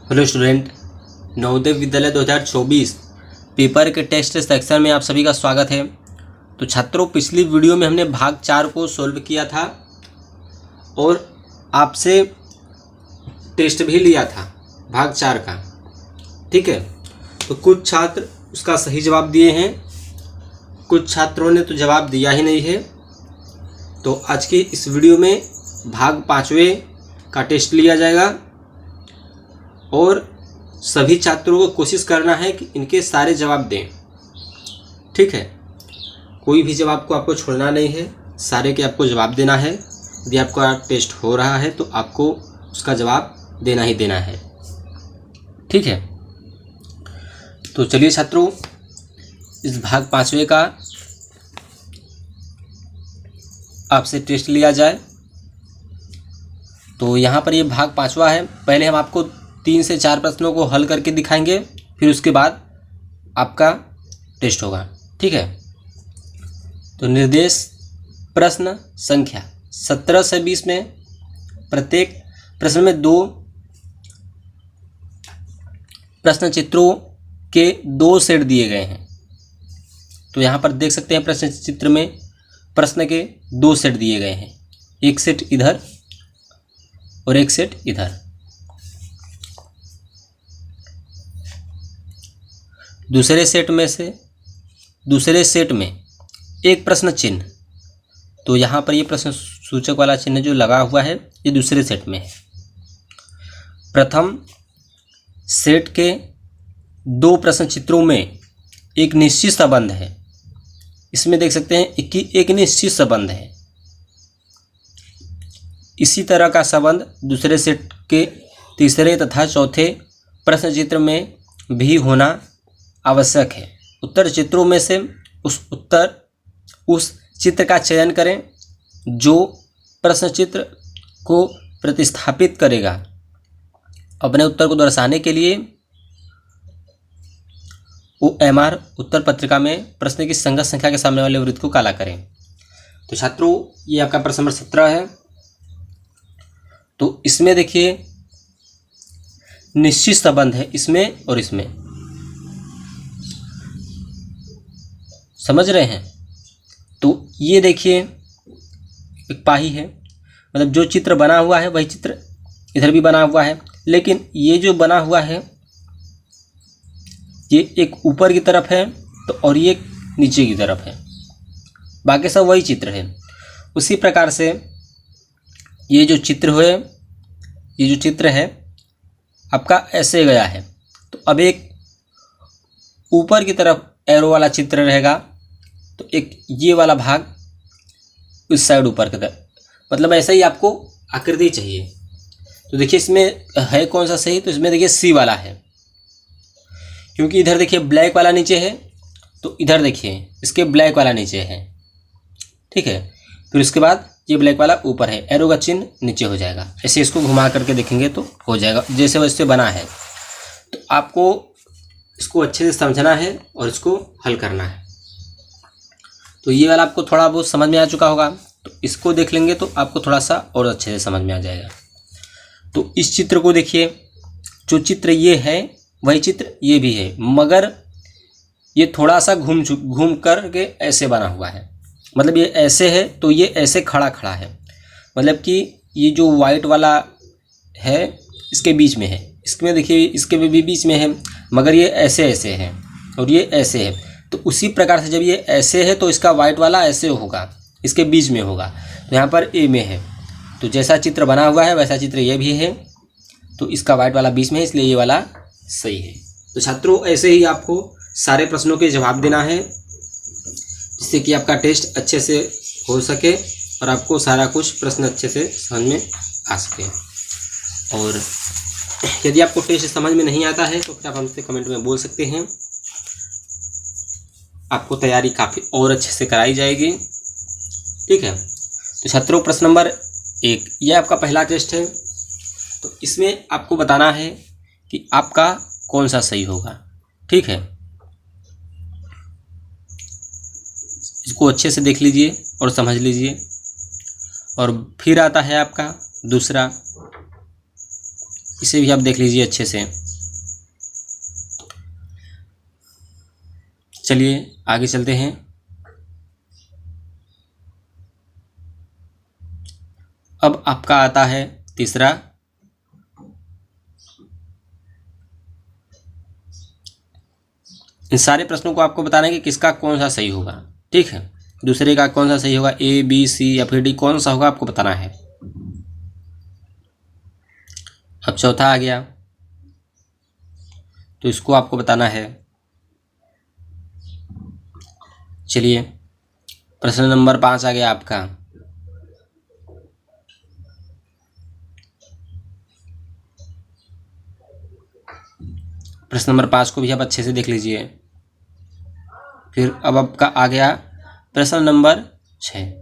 Hello student, Navodaya Vidyalaya 2024 paper के test section में आप सभी का स्वागत है। तो छात्रों, पिछली वीडियो में हमने भाग 4 को सॉल्व किया था और आपसे टेस्ट भी लिया था भाग 4 का। ठीक है, तो कुछ छात्र उसका सही जवाब दिए हैं, कुछ छात्रों ने तो जवाब दिया ही नहीं है। तो आज की इस वीडियो में भाग 5वें का टेस्ट लिया जाएगा और सभी छात्रों को कोशिश करना है कि इनके सारे जवाब दें। ठीक है, कोई भी जवाब को आपको छोड़ना नहीं है, सारे के आपको जवाब देना है। यदि आपका टेस्ट हो रहा है तो आपको उसका जवाब देना ही देना है। ठीक है, तो चलिए छात्रों, इस भाग 5वें का आपसे टेस्ट लिया जाए। तो यहाँ पर ये भाग 5वां है। पहले हम आपको 3 से 4 प्रश्नों को हल करके दिखाएंगे, फिर उसके बाद आपका टेस्ट होगा। ठीक है, तो निर्देश प्रश्न संख्या 17 से 20 में प्रत्येक प्रश्न में 2 प्रश्न चित्रों के 2 सेट दिए गए हैं। तो यहाँ पर देख सकते हैं प्रश्न चित्र में प्रश्न के 2 सेट दिए गए हैं, एक सेट इधर और एक सेट इधर। दूसरे सेट में एक प्रश्न चिन्ह। तो यहाँ पर ये प्रश्न सूचक वाला चिन्ह जो लगा हुआ है ये दूसरे सेट में है। प्रथम सेट के 2 प्रश्न चित्रों में एक निश्चित संबंध है। इसमें देख सकते हैं कि एक निश्चित संबंध है। इसी तरह का संबंध दूसरे सेट के तीसरे तथा चौथे प्रश्न चित्र में भी होना आवश्यक है। उत्तर चित्रों में से उस चित्र का चयन करें जो प्रश्न चित्र को प्रतिस्थापित करेगा। अपने उत्तर को दर्शाने के लिए OMR उत्तर पत्रिका में प्रश्न की संगत संख्या के सामने वाले वृत्त को काला करें। तो छात्रों, ये आपका प्रश्न नंबर 17 है। तो इसमें देखिए निश्चित संबंध है इसमें और इसमें, समझ रहे हैं। तो ये देखिए एक पाही है, मतलब जो चित्र बना हुआ है वही चित्र इधर भी बना हुआ है, लेकिन ये जो बना हुआ है ये एक ऊपर की तरफ है तो और ये नीचे की तरफ है, बाकी सब वही चित्र है। उसी प्रकार से ये जो चित्र है आपका ऐसे गया है। तो अब एक ऊपर की तरफ एरो वाला चित्र रहेगा, तो एक ये वाला भाग इस साइड ऊपर की तरफ, मतलब ऐसा ही आपको आकृति चाहिए। तो देखिए इसमें है कौन सा सही, तो इसमें देखिए सी वाला है, क्योंकि इधर देखिए ब्लैक वाला नीचे है, तो इधर देखिए इसके ब्लैक वाला नीचे है। ठीक है, फिर उसके बाद ये ब्लैक वाला ऊपर है, एरो का चिन्ह नीचे हो जाएगा। ऐसे इसको घुमा करके देखेंगे तो हो जाएगा जैसे वैसे बना है। तो आपको इसको अच्छे से समझना है और इसको हल करना है। तो ये वाला आपको थोड़ा बहुत समझ में आ चुका होगा, तो इसको देख लेंगे तो आपको थोड़ा सा और अच्छे से समझ में आ जाएगा। तो इस चित्र को देखिए, जो चित्र ये है वही चित्र ये भी है, मगर ये थोड़ा सा घूम कर के ऐसे बना हुआ है। मतलब ये ऐसे है तो ये ऐसे खड़ा खड़ा है, मतलब कि ये जो वाइट वाला है इसके बीच में है, इसमें देखिए इसके भी बीच में है, मगर ये ऐसे ऐसे है और ये ऐसे है। तो उसी प्रकार से जब ये ऐसे है तो इसका वाइट वाला ऐसे होगा, इसके बीच में होगा। तो यहाँ पर ए में है, तो जैसा चित्र बना हुआ है वैसा चित्र ये भी है, तो इसका वाइट वाला बीच में है, इसलिए ये वाला सही है। तो छात्रों, ऐसे ही आपको सारे प्रश्नों के जवाब देना है जिससे कि आपका टेस्ट अच्छे से हो सके और आपको सारा कुछ प्रश्न अच्छे से समझ में आ सके। और यदि आपको टेस्ट समझ में नहीं आता है तो फिर आप हमसे कमेंट में बोल सकते हैं, आपको तैयारी काफ़ी और अच्छे से कराई जाएगी। ठीक है, तो छात्रों, प्रश्न नंबर 1 ये आपका पहला टेस्ट है। तो इसमें आपको बताना है कि आपका कौन सा सही होगा। ठीक है, इसको अच्छे से देख लीजिए और समझ लीजिए। और फिर आता है आपका दूसरा इसे भी आप देख लीजिए अच्छे से। चलिए आगे चलते हैं। अब आपका आता है तीसरा। इन सारे प्रश्नों को आपको बताना है कि किसका कौन सा सही होगा, ठीक है। दूसरे का कौन सा सही होगा, ए बी सी या फिर डी, कौन सा होगा आपको बताना है। अब चौथा आ गया, तो इसको आपको बताना है। चलिए प्रश्न नंबर 5 आ गया आपका। प्रश्न नंबर 5 को भी आप अच्छे से देख लीजिए। फिर अब आपका आ गया प्रश्न नंबर 6।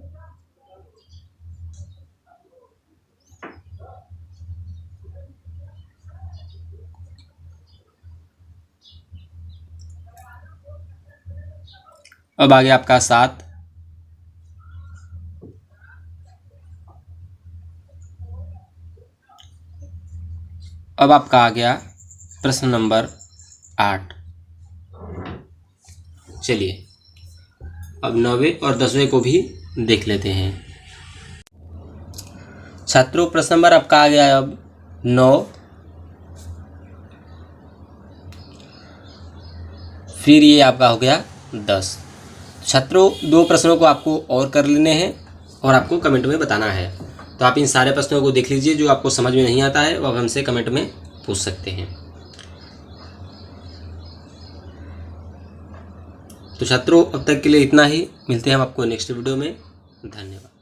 अब आ गया आपका 7। अब आपका आ गया प्रश्न नंबर 8। चलिए अब 9वें और 10वें को भी देख लेते हैं। छात्रों प्रश्न नंबर आपका आ गया अब 9, फिर ये आपका हो गया 10। छात्रों 2 प्रश्नों को आपको और कर लेने हैं और आपको कमेंट में बताना है। तो आप इन सारे प्रश्नों को देख लीजिए, जो आपको समझ में नहीं आता है वो आप हमसे कमेंट में पूछ सकते हैं। तो छात्रों अब तक के लिए इतना ही, मिलते हैं हम आपको नेक्स्ट वीडियो में। धन्यवाद।